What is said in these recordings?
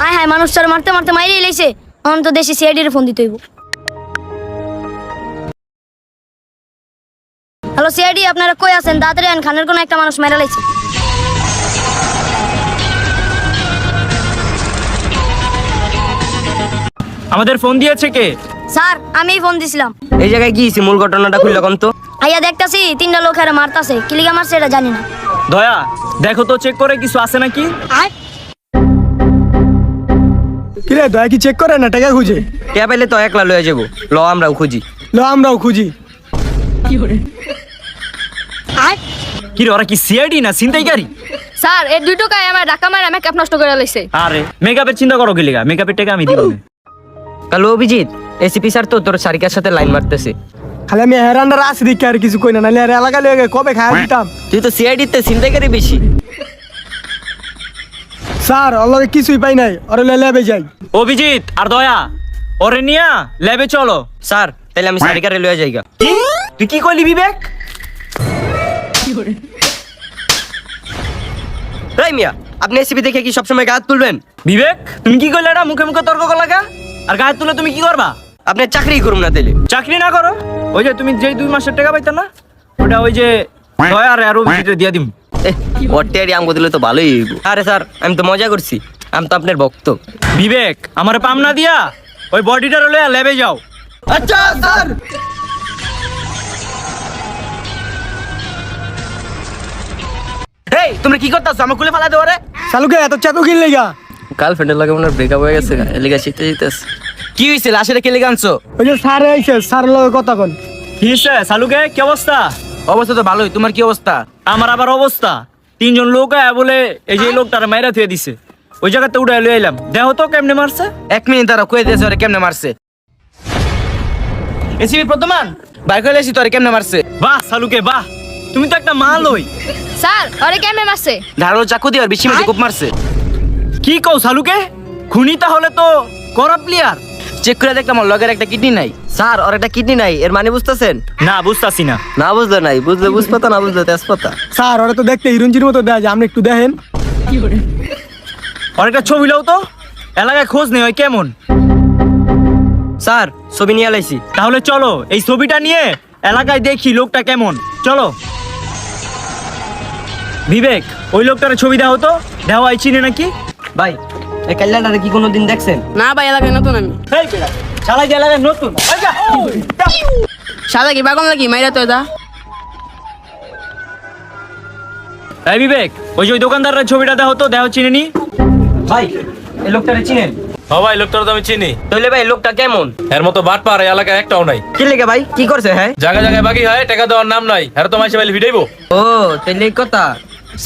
আয় হায় মানুষটার মারতে মারতে মাইরেই লাইছে। এখন তো দেশে সিআইডির ফোন দিতে হইব। হ্যালো সিআইডি, আপনারা কই আছেন? তাড়াতাড়ি আন, খানের কোনো একটা মানুষ মেরে লাইছে। আমাদের ফোন দিয়েছে কে? স্যার আমিই ফোন দিছিলাম। এই জায়গায় কি হইছে? মূল ঘটনাটা খুললে কোন তো। আইয়া দেখতাছি তিনটা লোক এরা মারতাছে। কি লিগা মারছে এটা জানি না। দয়া দেখো তো চেক করে কিছু আছে নাকি। কিরে দয়া কি চেক করে না টাকা খুঁজে? কে পাইলে তো একলা লয়ে যাবো। ল আমরাও খুঁজি। লো আমরাও খুঁজি। কি রে, ওরা কি সিআইডি না ছিনতাইকারী? স্যার এই দুই টাকায় আমার ঢাকা মারা মেকআপ নষ্ট করে লাইছে। আরে মেকআপের চিন্তা করো কি লিগা? মেকআপের টাকা আমি দিব না। কালো অভিজিৎ, এসিপি স্যার তো তোর সারিকার সাথে লাইন মারতেছে। খালি আমি হেরান্ডার আসি দেখি আর কিছু কই না, নাহলে আর এলাকা লয়ে কবে খাওয়া দিতাম। তুই তো সিআইডিতে ছিনতাইকারী বেশি। স্যার অলগে কিছুই পাই নাই, ওরে লেবে যাই। অভিজিৎ আর দয়া ওরে নিয়া ল্যাবে চলো। স্যার তাহলে আমি সারিকারে লয়ে যাইগা। কি তুই কি কইলি বিবেক? এই মিয়া, আপনি এসিপি দেখে কি সবসময় গায়ে হাত তুলবেন? বিবেক তুমি কি কইলে? এটা মুখে মুখে তর্ক করলাগা আর গায়ে তুলে তুমি কি করবা? আপনি চাকরি করুন না তাইলে। চাকরি না করো, ওই যে তুমি যেই 2 মাসের টাকা পাইতা না, ওটা ওই যে দয়া আর অভিজিৎ দিয়া দিম। ওরটারি আম বদলে তো ভালোই হইব। আরে স্যার আমি তো মজা করছি, আমি তো আপনার ভক্ত। বিবেক আমার পাম না দিয়া ওই বডিটার লইয়া ল্যাবে যাও। আচ্ছা স্যার। এই তুমি কি করতাছ? আমার কুলে ফালা দেও রে। শালুকে এত চাতু কিন লেগা? গার্লফ্রেন্ডের লাগে মনে ব্রেকআপ হয়ে গেছে, এলিগা শিখতে শিখতেছে। কি হইছে? লাশের কে লেগে আনছো? ওই যে স্যার আইছে, স্যার লগে কথা কন। কি হইছে সালুকে? কি অবস্থা? অবস্থা তো ভালোই, তোমার কি অবস্থা? আমার আবার অবস্থা 3 জন লোক আয়া বলে এই যে লোকটার মাইরা থুয়ে দিছে, ওই জায়গাতে উড়াই লই আইলাম। দেখো তো কেমনে মারছে। 1 মিনিট দাঁড়াও, কই দিয়েছে ওরে কেমনে মারছে। এসিপি প্রথমান বাইক হইলে এসি তোরে কেমনে মারছে। বাহ সালুকে বাহ, তুমি তো একটা মাল হই। স্যার আরে কেমনে মারছে? ধারালো চাকু দিয়ে আর বেশি মেরে খুব মারছে। কি কও সালুকে? খুনি তাহলে তো করা প্লেয়ার। চেক করে দেখলাম ওর লগের একটা কিডনি নাই। স্যার ওর একটা কিডনি নাই, এর মানে বুঝতেছেন? না বুঝতাছি না। না বুঝলে নাই, বুঝলে বুঝপাতা, না বুঝলে তেজপাতা। স্যার ওরা তো দেখতে হিরোইনজির মতো দেয়, যে আপনি একটু দেখেন। আর একটা ছবি লও তো, এলাকায় খোঁজ নেই হয় কেমন। স্যার ছবি নিয়ে আলাইছি। তাহলে চলো এই ছবিটা নিয়ে এলাকায় দেখি লোকটা কেমন। চলো বিবেক, ওই লোকটার ছবি দাও তো, দেওয়া হয় চিনে নাকি? ভাই এই কাল্লাটারে কি কোনোদিন দেখছেন? না ভাই এলাকায় নতুন আমি। এই বেটা, শালা যে এলাকায় নতুন। এই যা, যা। সাদা কি বাগন লাগি মাইরা তো দা। এই বিবেক, ওই যে ওই দোকানদারের ছবিটা দাও তো, দেওয়া চিনে নি। ভাই এই লোকটারে চিনেন? হ্যাঁ ভাই, লোকটার তো আমি চিনি। তাহলে ভাই লোকটা কেমন? এর মতো বাট পার এই এলাকায় একটাও নাই। কি লেগে ভাই, কি করছে? হ্যাঁ জায়গায় জায়গায় বাকি হয়, টাকা দেওয়ার নাম নাই। আর তো মাইসে বাইলে ভিড়াইবো। ও তাহলে এই কথা।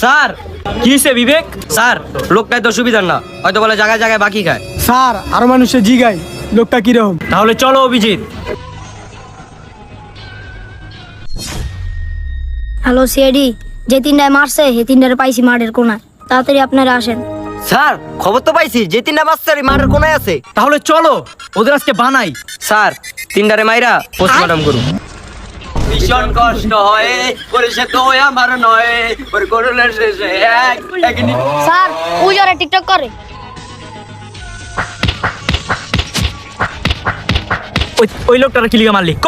স্যার কি হইছে বিবেক? স্যার লোকটাই তো সুবিধার না, হয়তো বলে জায়গায় জায়গায় বাকি খায়। স্যার আরো মানুষের জিগাই লোকটা কিরকম। তাহলে চলো অভিজিৎ। হ্যালো সিআইডি, যে তিনটায় মারছে সেই তিনটারে পাইছি মাঠের কোনায়। তাড়াতাড়ি আপনারা আসেন। স্যার খবর তো পাইছি যে 3টা বাচ্চা মাঠের কোনায় আছে। তাহলে চলো ওদের আজকে বানাই। স্যার 3টারে মাইরা পোস্টমর্টম করুন। ভীষণ কষ্ট হয় করেছে তো আমার নয়, ওর করলে শেষে এক স্যার ওই যারা টিকটক করে। ওই লোকটার কি লিগা মারলি ক?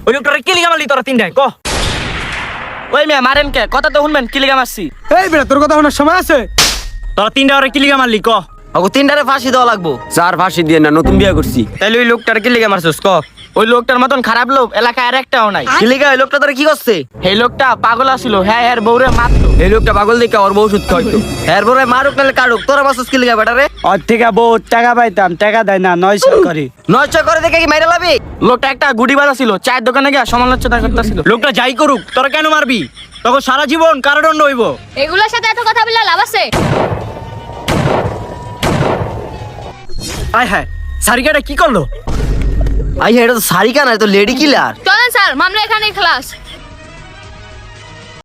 ওই লোকটার কি লিগা মারলি তোরা তিনটায় ক? ওই মেয়ে মারেন কে? কথা তো শুনবেন, কি লিগা মারছি? এই বেটা তোর কথা শোনার সময় আছে? তোরা তিনটা ওরা কি লিগা মারলি ক? ওগো 3টারে ফাঁসি দেওয়া লাগবো। স্যার ফাঁসি দিয়ে না, নতুন বিয়ে করছি। তাইলে ওই লোকটার কি লিগা মারছিস ক? ওই লোকটার মতন খারাপ লোক এলাকায় আর একটাও নাই। কি লিগা ওই লোকটা তোরে কি করছে? এই লোকটা পাগল আছিল, হ্যাঁ হ্যাঁ বউরে মারতো। এই লোকটা পাগল দেখে ওর বউ সুদ খাইতো। এর পরে মারুক নালে কাটুক, তোরা মারছিস কি লিগা বেটা রে? ওর থেকে বহুত টাকা পাইতাম, টাকা দেয় না, 900 করে। 900 করে দেখে কি মাইরা লাবি? লোকটা একটা গুডি বাজা ছিল, চায়ের দোকানে গিয়ে সমালোচনা করতেছিল। লোকটা যাই করুক, তোরা কেন মারবি? তখন সারা জীবন কারাদণ্ড হইব। এগুলোর সাথে এত কথা বললে লাভ আছে? আয় হ্যাঁ, সারিকাটা কি করলো? আই এটা তো সারিকা না, এটা তো লেডি কিলার। চলেন স্যার মামলা এখানেই খালাস।